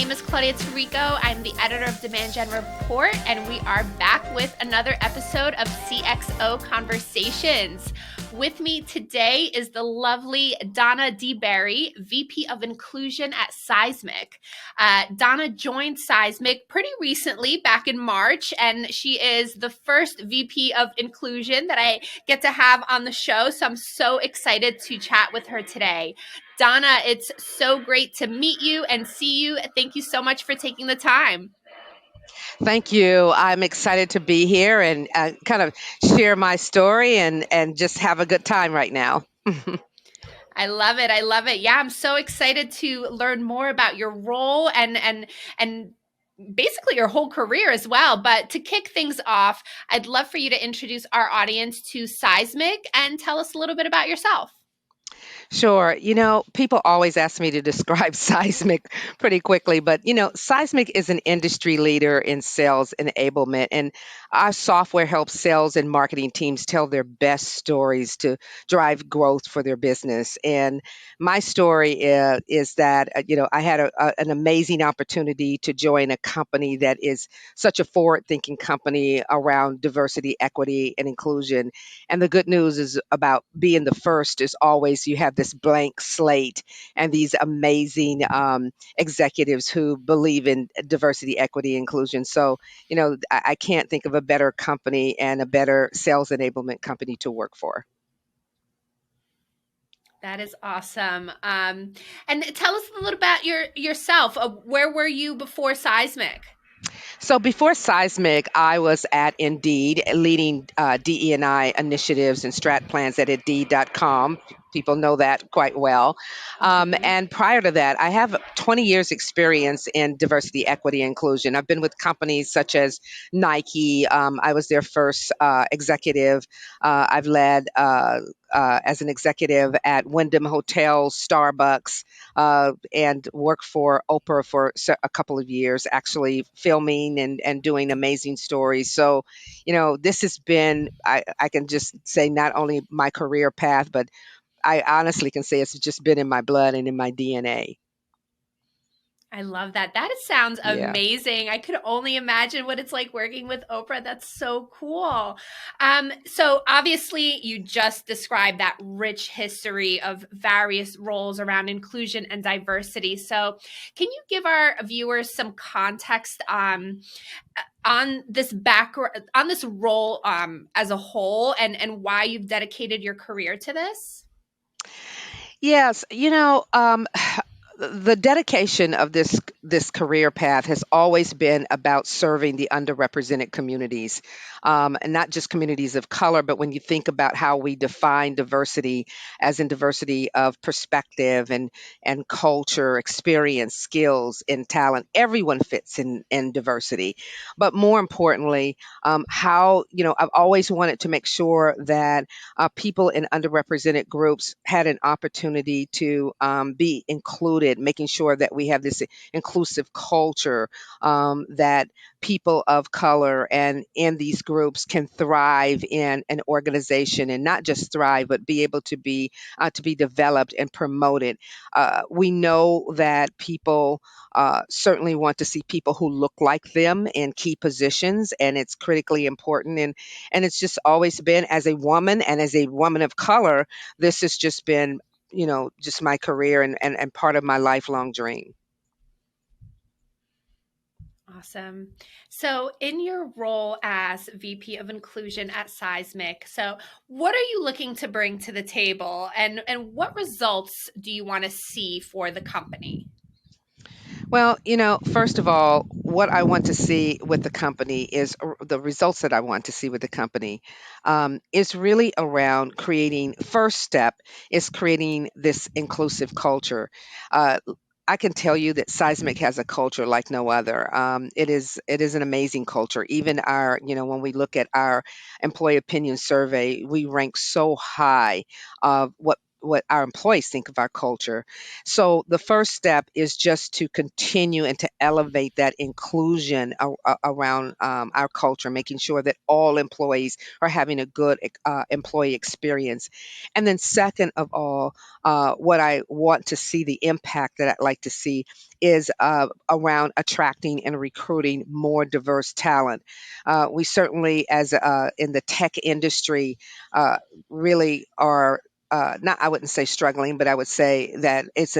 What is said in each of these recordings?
name is Klaudia Tirico. I'm the editor of Demand Gen Report, and we are back with another episode of CXO Conversations. With me today is the lovely Donna DeBerry, VP of Inclusion at Seismic. Donna joined Seismic pretty recently, back in March, and she is the first VP of Inclusion that I get to have on the show, so I'm so excited to chat with her today. Donna, it's so great to meet you and see you. Thank you so much for taking the time. Thank you. I'm excited to be here and kind of share my story and just have a good time right now. I love it. I love it. Yeah, I'm so excited to learn more about your role and basically your whole career as well. But to kick things off, I'd love for you to introduce our audience to Seismic and tell us a little bit about yourself. Sure. People always ask me to describe Seismic pretty quickly, but Seismic is an industry leader in sales enablement, and our software helps sales and marketing teams tell their best stories to drive growth for their business. And my story is that, I had an amazing opportunity to join a company that is such a forward thinking company around diversity, equity, and inclusion. And the good news is about being the first is always you have this blank slate and these amazing executives who believe in diversity, equity, inclusion. So, I can't think of a better company and a better sales enablement company to work for. That is awesome. And tell us a little about yourself. Where were you before Seismic? So before Seismic, I was at Indeed leading DE&I initiatives and strat plans at Indeed.com. People know that quite well. Mhm. And prior to that, I have 20 years experience in diversity, equity, inclusion. I've been with companies such as Nike. I was their first executive. I've led as an executive at Wyndham Hotels, Starbucks, and worked for Oprah for a couple of years, actually filming and doing amazing stories. So, this has been, I can just say, not only my career path, but I honestly can say it's just been in my blood and in my DNA. I love that. That sounds Yeah. amazing. I could only imagine what it's like working with Oprah. That's so cool. So obviously you just described that rich history of various roles around inclusion and diversity. So can you give our viewers some context on this background, on this role as a whole, and why you've dedicated your career to this? Yes, the dedication of this career path has always been about serving the underrepresented communities, and not just communities of color. But when you think about how we define diversity, as in diversity of perspective and culture, experience, skills, and talent, everyone fits in diversity. But more importantly, how I've always wanted to make sure that people in underrepresented groups had an opportunity to be included, making sure that we have this inclusive culture, that people of color and in these groups can thrive in an organization, and not just thrive, but be able to be developed and promoted. We know that people certainly want to see people who look like them in key positions, and it's critically important. And it's just always been, as a woman and as a woman of color, this has just been, just my career and part of my lifelong dream. Awesome. So, in your role as VP of Inclusion at Seismic, so what are you looking to bring to the table, and what results do you want to see for the company? Well, first of all, what I want to see with the company is the results that I want to see with the company is really around creating, first step is creating this inclusive culture. Uh, I can tell you that Seismic has a culture like no other. It is an amazing culture. Even when we look at our employee opinion survey, we rank so high of what what our employees think of our culture. So the first step is just to continue and to elevate that inclusion around our culture, making sure that all employees are having a good employee experience. And then, second of all, what I want to see, the impact that I'd like to see, is around attracting and recruiting more diverse talent. We certainly, as in the tech industry, really are not, I wouldn't say struggling, but I would say that it's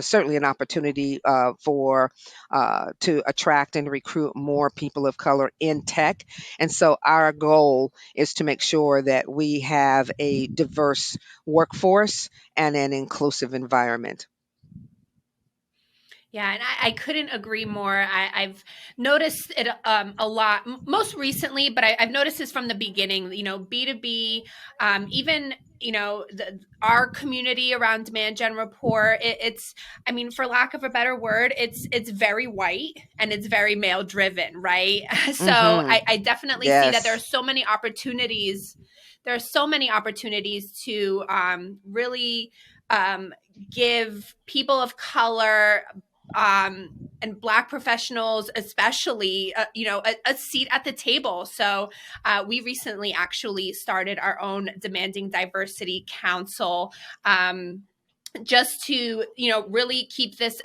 certainly an opportunity for to attract and recruit more people of color in tech. And so our goal is to make sure that we have a diverse workforce and an inclusive environment. Yeah, and I couldn't agree more. I've noticed it a lot, most recently, but I've noticed this from the beginning. B2B, even our community around demand gen report. It's, I mean, for lack of a better word, it's very white and it's very male driven, right? So Hmm. I definitely see that there are Yes. so many opportunities. There are so many opportunities to really give people of color and Black professionals, especially, a seat at the table. So we recently actually started our own Demanding Diversity Council, just to really keep this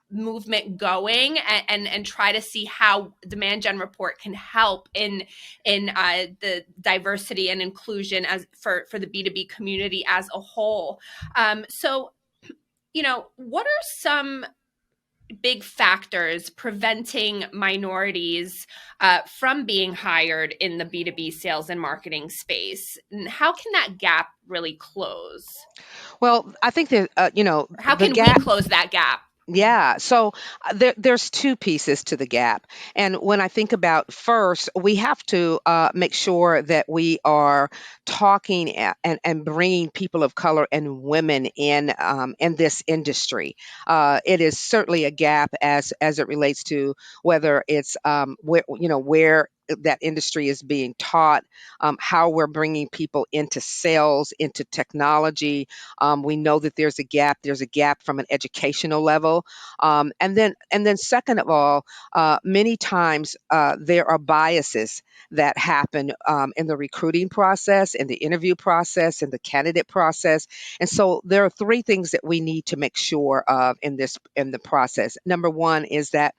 movement going, and try to see how Demand Gen Report can help in the diversity and inclusion as for the B2B community as a whole. So what are some big factors preventing minorities from being hired in the B2B sales and marketing space? And how can that gap really close? Well, I think that Or how the can we gap. close that gap? Yeah, so there's two pieces to the gap. And when I think about, first, we have to make sure that we are talking and bringing people of color and women in this industry. It is certainly a gap as it relates to whether it's where that industry is being taught, how we're bringing people into sales, into technology. We know that there's a gap. There's a gap from an educational level, and then second of all, many times there are biases that happen in the recruiting process, in the interview process, in the candidate process. And so there are three things that we need to make sure of in the process. Number one is that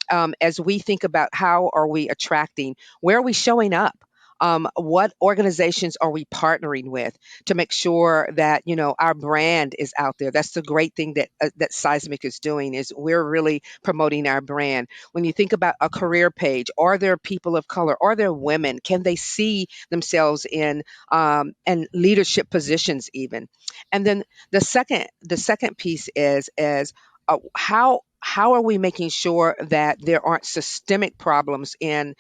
as we think about how are we attracting, where are we showing up? What organizations are we partnering with to make sure that our brand is out there? That's the great thing that Seismic is doing, is we're really promoting our brand. When you think about a career page, are there people of color? Are there women? Can they see themselves in and leadership positions even? And then the second piece is how are we making sure that there aren't systemic problems in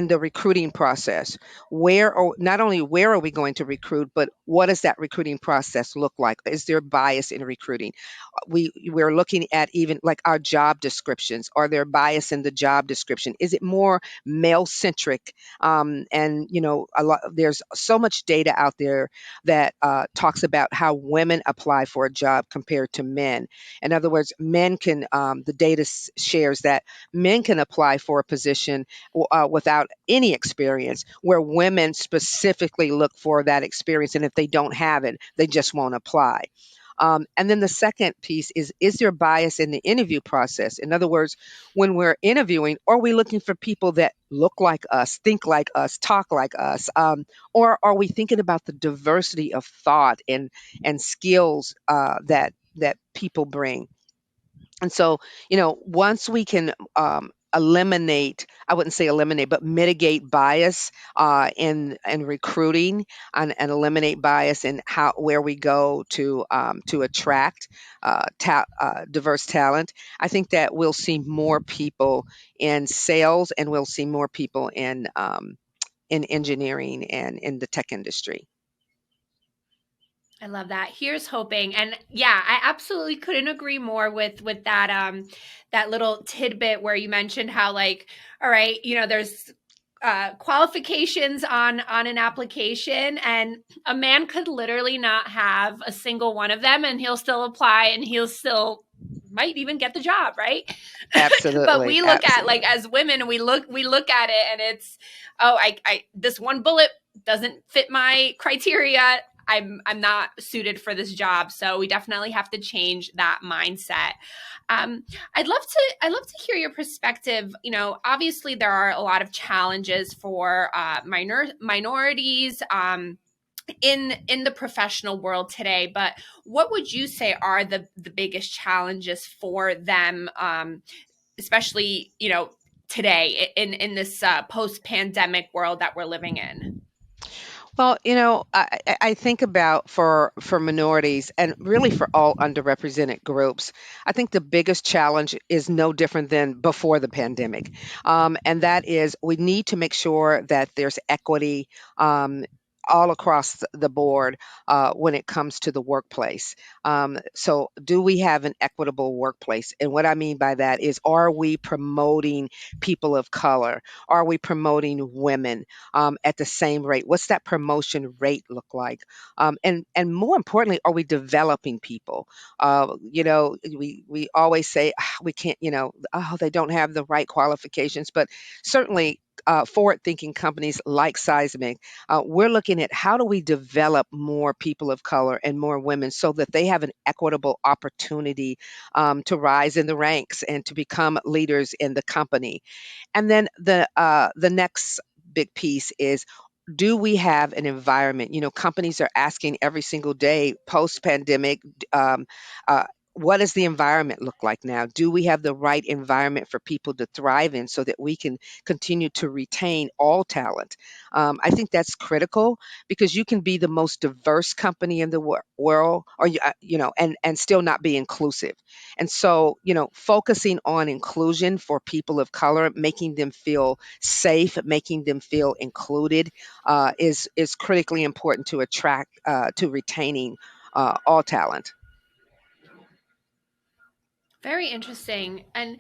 the recruiting process? Not only where are we going to recruit, but what does that recruiting process look like? Is there bias in recruiting? We're looking at even like our job descriptions. Are there bias in the job description? Is it more male centric? And there's so much data out there that talks about how women apply for a job compared to men. In other words, men can the data shares that men can apply for a position without any experience, where women specifically look for that experience, and if they don't have it, they just won't apply. And then the second piece is there bias in the interview process? In other words, when we're interviewing, are we looking for people that look like us, think like us, talk like us? Or are we thinking about the diversity of thought and skills that people bring? And so, once we can eliminate, I wouldn't say eliminate, but mitigate bias in recruiting, and eliminate bias in how where we go to attract diverse talent, I think that we'll see more people in sales, and we'll see more people in engineering and in the tech industry. I love that. Here's hoping. And yeah, I absolutely couldn't agree more with that that little tidbit where you mentioned how, like, all right, there's qualifications on an application, and a man could literally not have a single one of them, and he'll still apply, and he'll still might even get the job, right? But Absolutely, we look at, like, absolutely. as women, we look at it, and it's, oh, I this one bullet doesn't fit my criteria. I'm not suited for this job. So we definitely have to change that mindset. Um, I'd love to hear your perspective. Obviously there are a lot of challenges for minorities in the professional world today, but what would you say are the biggest challenges for them, especially today in this post-pandemic world that we're living in? Well, I think about for minorities and really for all underrepresented groups. I think the biggest challenge is no different than before the pandemic, and that is we need to make sure that there's equity. All across the board when it comes to the workplace. So, do we have an equitable workplace? And what I mean by that is, are we promoting people of color? Are we promoting women? At the same rate? What's that promotion rate look like? And more importantly, are we developing people? We always say, we can't, oh, they don't have the right qualifications, but certainly. Forward-thinking companies like Seismic, we're looking at how do we develop more people of color and more women so that they have an equitable opportunity to rise in the ranks and to become leaders in the company. And then the next big piece is, do we have an environment? Companies are asking every single day post pandemic, uh, what does the environment look like now? Do we have the right environment for people to thrive in so that we can continue to retain all talent? I think that's critical because you can be the most diverse company in the world, or and still not be inclusive. And so, focusing on inclusion for people of color, making them feel safe, making them feel included, is critically important to attract to retaining all talent. Very interesting. And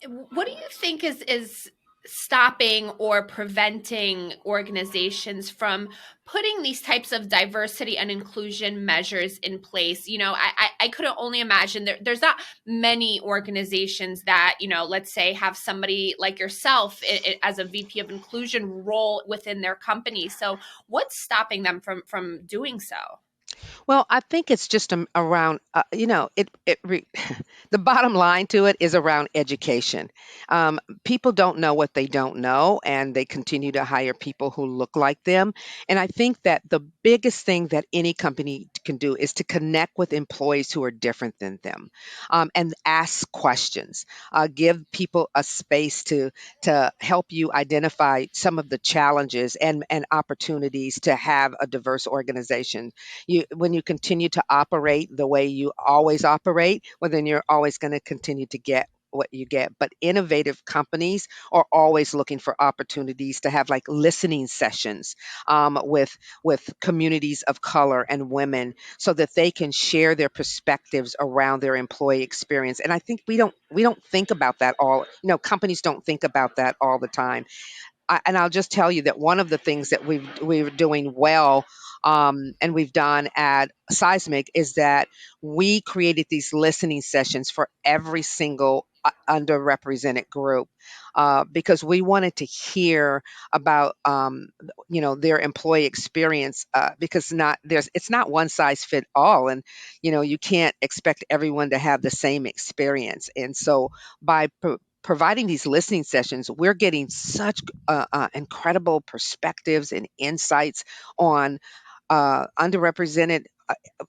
what do you think is stopping or preventing organizations from putting these types of diversity and inclusion measures in place? I could only imagine there's not many organizations that, let's say, have somebody like yourself as a VP of inclusion role within their company. So what's stopping them from doing so? Well, I think it's just around, the bottom line to it is around education. People don't know what they don't know, and they continue to hire people who look like them. And I think that the biggest thing that any company can do is to connect with employees who are different than them, and ask questions. Give people a space to help you identify some of the challenges and opportunities to have a diverse organization. When you continue to operate the way you always operate, well, then you're always going to continue to get what you get. But innovative companies are always looking for opportunities to have like listening sessions with communities of color and women so that they can share their perspectives around their employee experience. And I think we don't think about that all. Companies don't think about that all the time. And I'll just tell you that one of the things that we're doing well, and we've done at Seismic, is that we created these listening sessions for every single underrepresented group, because we wanted to hear about their employee experience, because not there's it's not one size fit all, and you can't expect everyone to have the same experience. And so by providing these listening sessions, we're getting such incredible perspectives and insights on underrepresented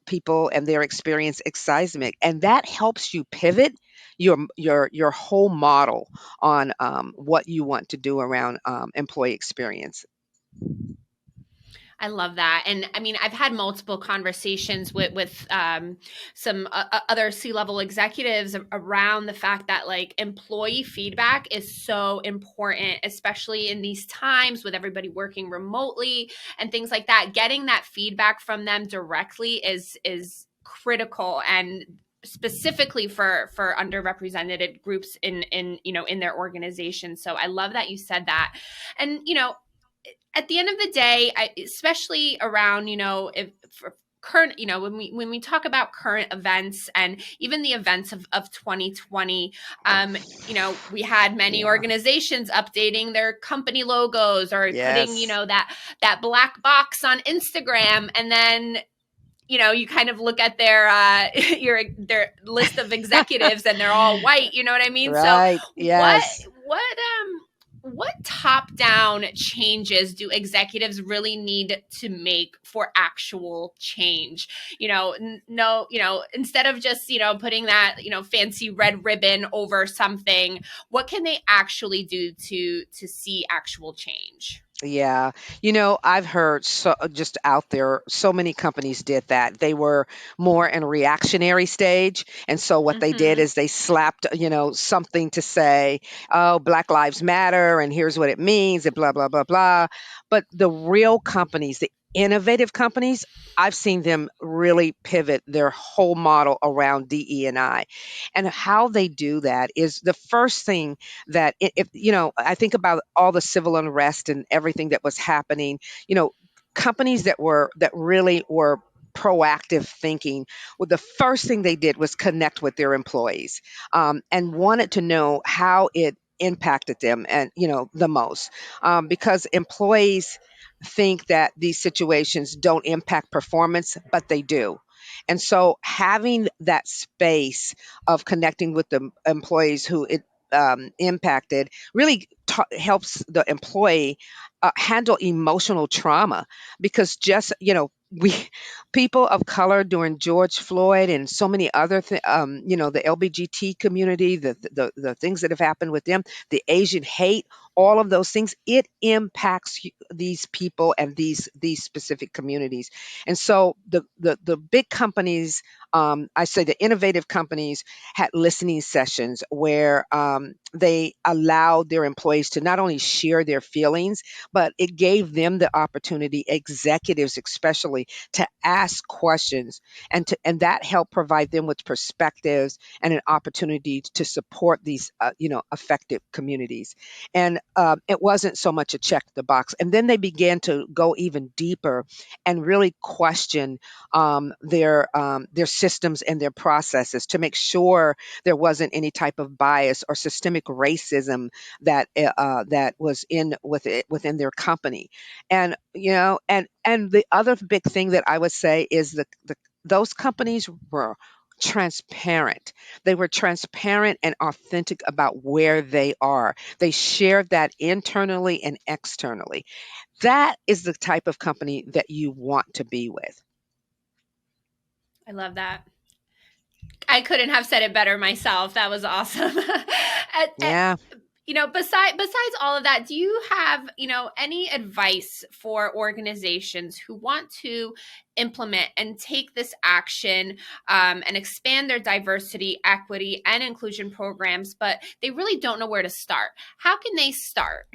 people and their experience at Seismic, and that helps you pivot your whole model on what you want to do around employee experience. I love that. And I mean, I've had multiple conversations with some other C-level executives around the fact that, like, employee feedback is so important, especially in these times with everybody working remotely and things like that. Getting that feedback from them directly is critical. And specifically for underrepresented groups in their organization. So I love that you said that. And at the end of the day, especially around, if for current, when we talk about current events and even the events of 2020, we had many Yeah. organizations updating their company logos or putting, Yes. that black box on Instagram, and then you kind of look at their their list of executives and they're all white, you know what I mean? So Right. what Yes. what what top down changes do executives really need to make for actual change? No, instead of just, putting that, fancy red ribbon over something, what can they actually do to see actual change? Yeah. I've heard just out there, so many companies did that. They were more in reactionary stage. And so what they did Mhm. is they slapped, something to say, oh, Black Lives Matter, and here's what it means, and blah, blah, blah, blah. But the real companies, the innovative companies, I've seen them really pivot their whole model around DE&I. And how they do that is the first thing that if I think about all the civil unrest and everything that was happening, you know companies that really were proactive thinking, well, the first thing they did was connect with their employees, and wanted to know how it impacted them, and the most, because employees think that these situations don't impact performance, but they do. And so having that space of connecting with the employees who it impacted really helps the employee handle emotional trauma, because just we people of color during George Floyd and so many other the LBGT community, the things that have happened with them, the Asian hate, all of those things, it impacts these people and these specific communities. And so the big companies, I say the innovative companies, had listening sessions where they allowed their employees to not only share their feelings, but it gave them the opportunity, executives especially, to ask questions, and that helped provide them with perspectives and an opportunity to support these affected communities. And it wasn't so much a check the box. And then they began to go even deeper and really question their systems and their processes to make sure there wasn't any type of bias or systemic racism that was within their company. And the other big thing that I would say is those companies were transparent. They were transparent and authentic about where they are. They shared that internally and externally. That is the type of company that you want to be with. I love that. I couldn't have said it better myself. That was awesome. Yeah. Besides all of that, do you have, any advice for organizations who want to implement and take this action, and expand their diversity, equity, and inclusion programs, but they really don't know where to start? How can they start?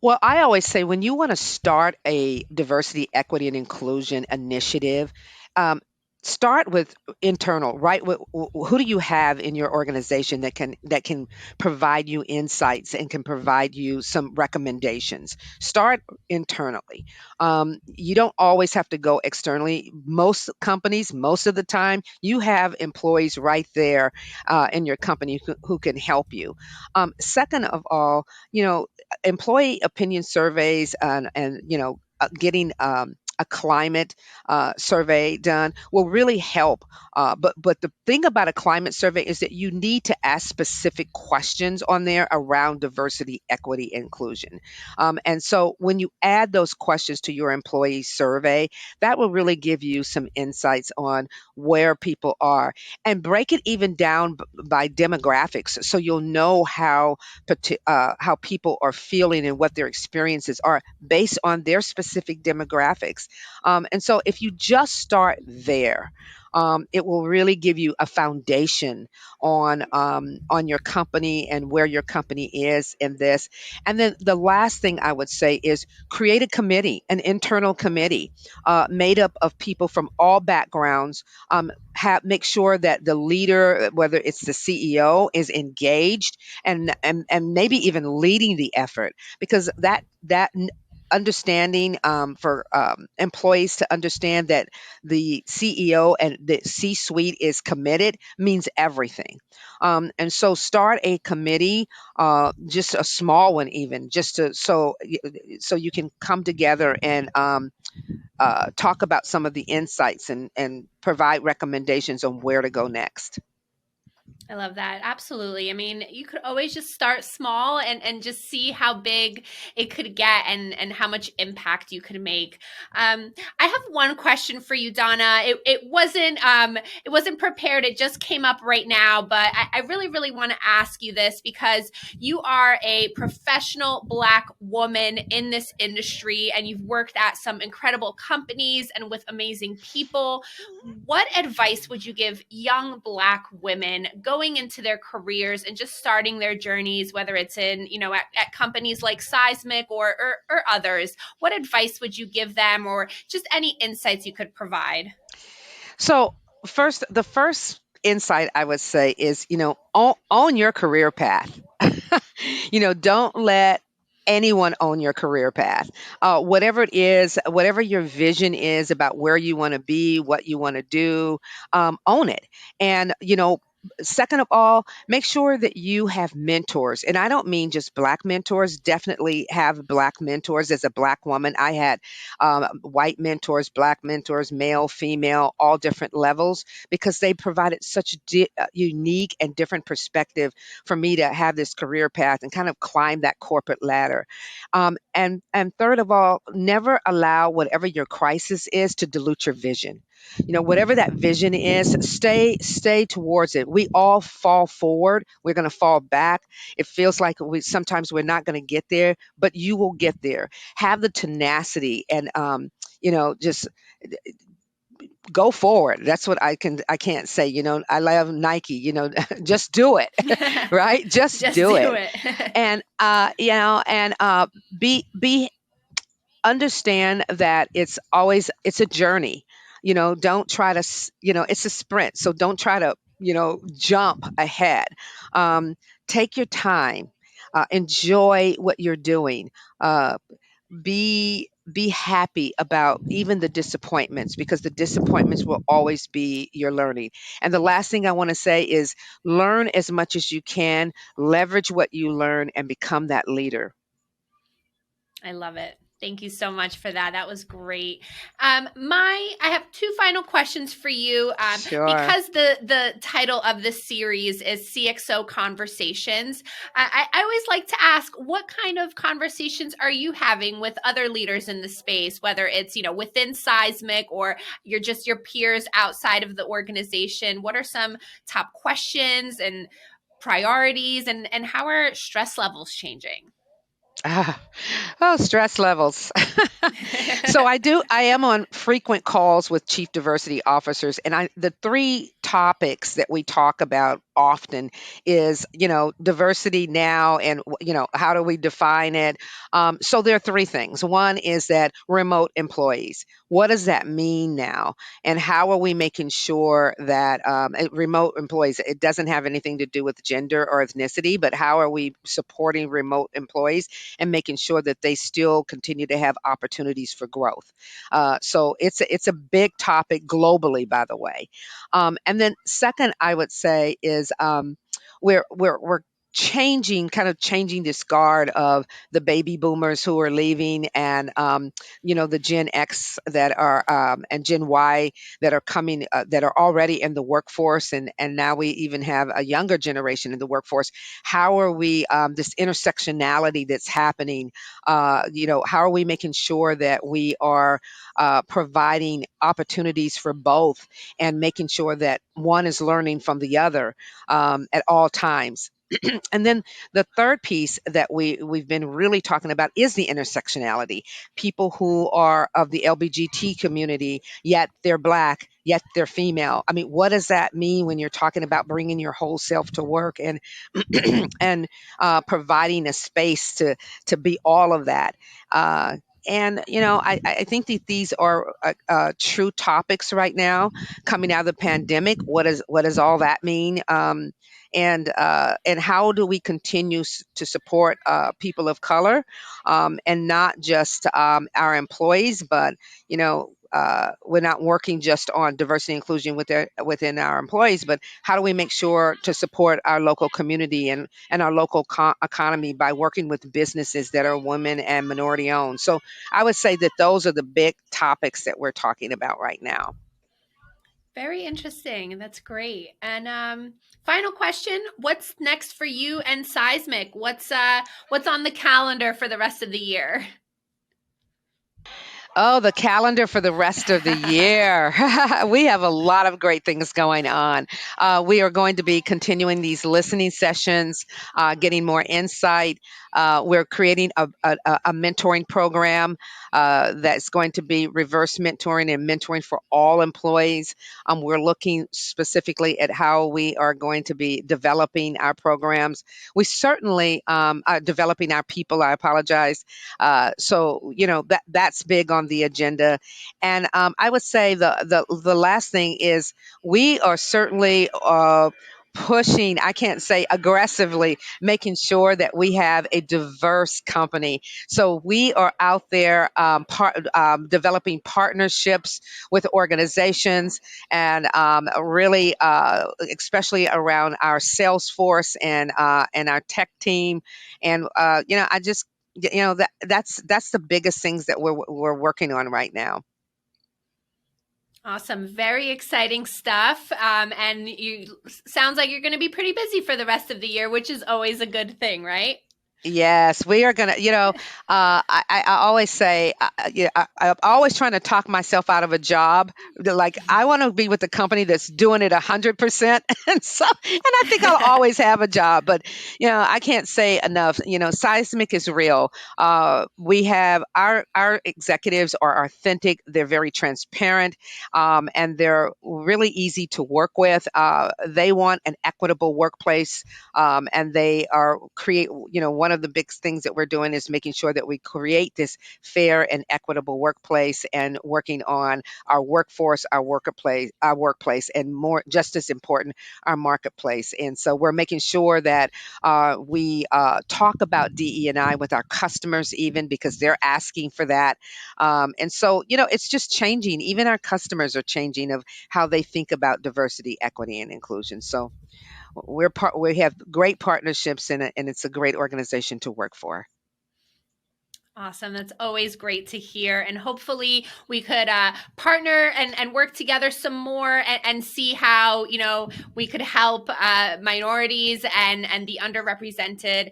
Well, I always say when you want to start a diversity, equity, and inclusion initiative, um, start with internal, right? Who do you have in your organization that can provide you insights and can provide you some recommendations? Start internally. You don't always have to go externally. Most companies, most of the time, you have employees right there in your company who can help you. Second of all, employee opinion surveys and getting a climate survey done will really help. But the thing about a climate survey is that you need to ask specific questions on there around diversity, equity, inclusion. And so when you add those questions to your employee survey, that will really give you some insights on where people are, and break it even down by demographics, so you'll know how people are feeling and what their experiences are based on their specific demographics. topics. And so if you just start there, it will really give you a foundation on your company and where your company is in this. And then the last thing I would say is create a committee, an internal committee made up of people from all backgrounds. Make sure that the leader, whether it's the CEO, is engaged and maybe even leading the effort, because understanding for employees to understand that the CEO and the C suite is committed means everything. And so start a committee, just a small one, even just to so you can come together and talk about some of the insights and provide recommendations on where to go next. I love that. Absolutely. I mean, you could always just start small and just see how big it could get and how much impact you could make. I have one question for you, Donna. It wasn't prepared. It just came up right now, but I really, really want to ask you this because you are a professional Black woman in this industry and you've worked at some incredible companies and with amazing people. What advice would you give young Black women going into their careers and just starting their journeys, whether it's in, at companies like Seismic or others? What advice would you give them, or just any insights you could provide? So the first insight I would say is, own your career path. Don't let anyone own your career path. Whatever it is, whatever your vision is about where you want to be, what you want to do, own it. And, second of all, make sure that you have mentors. And I don't mean just Black mentors, definitely have Black mentors. As a Black woman, I had white mentors, Black mentors, male, female, all different levels, because they provided such unique and different perspective for me to have this career path and kind of climb that corporate ladder. And third of all, never allow whatever your crisis is to dilute your vision. Whatever that vision is, stay towards it. We all fall forward. We're going to fall back. It feels like sometimes we're not going to get there, but you will get there. Have the tenacity and just go forward. That's what I can't say. I love Nike. Just do it, right? Just Just do do it. it. And be understand that it's a journey. Don't try to it's a sprint, so don't try to jump ahead. Take your time. Enjoy what you're doing. Be happy about even the disappointments, because the disappointments will always be your learning. And the last thing I want to say is learn as much as you can, leverage what you learn, and become that leader. I love it. Thank you so much for that. That was great. I have two final questions for you. Sure. Because the title of this series is CXO Conversations, I always like to ask, what kind of conversations are you having with other leaders in the space, whether it's within Seismic or you're just your peers outside of the organization? What are some top questions and priorities, and how are stress levels changing? Ah, oh, stress levels. So I am on frequent calls with chief diversity officers, and the three topics that we talk about often is, diversity now, and how do we define it? So there are three things. One is that remote employees. What does that mean now? And how are we making sure that remote employees, it doesn't have anything to do with gender or ethnicity, but how are we supporting remote employees and making sure that they still continue to have opportunities for growth? So it's a big topic globally, by the way. And then second, I would say is we're kind of changing this guard of the baby boomers who are leaving, and the Gen X that are and Gen Y that are coming, that are already in the workforce, and now we even have a younger generation in the workforce. How are we this intersectionality that's happening? How are we making sure that we are providing opportunities for both, and making sure that one is learning from the other at all times? And then the third piece that we've been really talking about is the intersectionality. People who are of the LBGT community, yet they're Black, yet they're female. I mean, what does that mean when you're talking about bringing your whole self to work and and providing a space to be all of that? And I think that these are true topics right now coming out of the pandemic. What does all that mean? And how do we continue to support people of color, and not just our employees, but we're not working just on diversity and inclusion within our employees, but how do we make sure to support our local community and our local economy by working with businesses that are women and minority owned? So I would say that those are the big topics that we're talking about right now. Very interesting. That's great. And final question: what's next for you and Seismic? What's on the calendar for the rest of the year? Oh, the calendar for the rest of the year. We have a lot of great things going on. We are going to be continuing these listening sessions, getting more insight. We're creating a mentoring program that's going to be reverse mentoring and mentoring for all employees. We're looking specifically at how we are going to be developing our programs. We certainly are developing our people. I apologize. So that's big on the agenda. And I would say the last thing is we are certainly pushing, I can't say aggressively, making sure that we have a diverse company. So we are out there developing partnerships with organizations, and really, especially around our sales force and our tech team. And I just that's the biggest things that we're working on right now. Awesome. Very exciting stuff. And you sounds like you're going to be pretty busy for the rest of the year, which is always a good thing, right? Yes, we are gonna. I always say, I'm always trying to talk myself out of a job. Like I want to be with the company that's doing it 100%, and I think I'll always have a job. But I can't say enough. Seismic is real. We have our executives are authentic. They're very transparent, and they're really easy to work with. They want an equitable workplace, and they are create. One of the big things that we're doing is making sure that we create this fair and equitable workplace, and working on our workforce, our workplace, and more, just as important, our marketplace. And so we're making sure that we talk about DE&I with our customers, even because they're asking for that. And so, it's just changing. Even our customers are changing of how they think about diversity, equity, and inclusion. So we have great partnerships, and it's a great organization to work for. Awesome. That's always great to hear. And hopefully we could partner and work together some more and see how, we could help minorities and the underrepresented,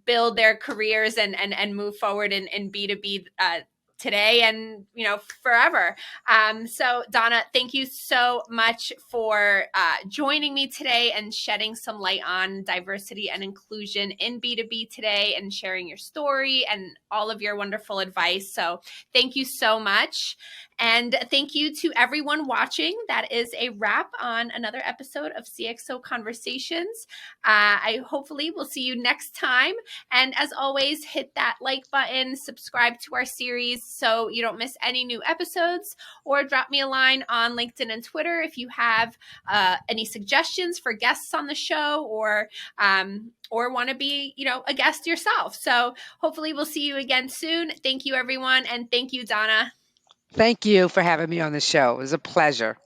build their careers and move forward in B2B today and forever. So Donna, thank you so much for joining me today and shedding some light on diversity and inclusion in B2B today, and sharing your story and all of your wonderful advice. So thank you so much. And thank you to everyone watching. That is a wrap on another episode of CXO Conversations. I hopefully will see you next time. And as always, hit that like button, subscribe to our series so you don't miss any new episodes, or drop me a line on LinkedIn and Twitter if you have any suggestions for guests on the show, or want to be, a guest yourself. So hopefully we'll see you again soon. Thank you, everyone. And thank you, Donna. Thank you for having me on the show. It was a pleasure.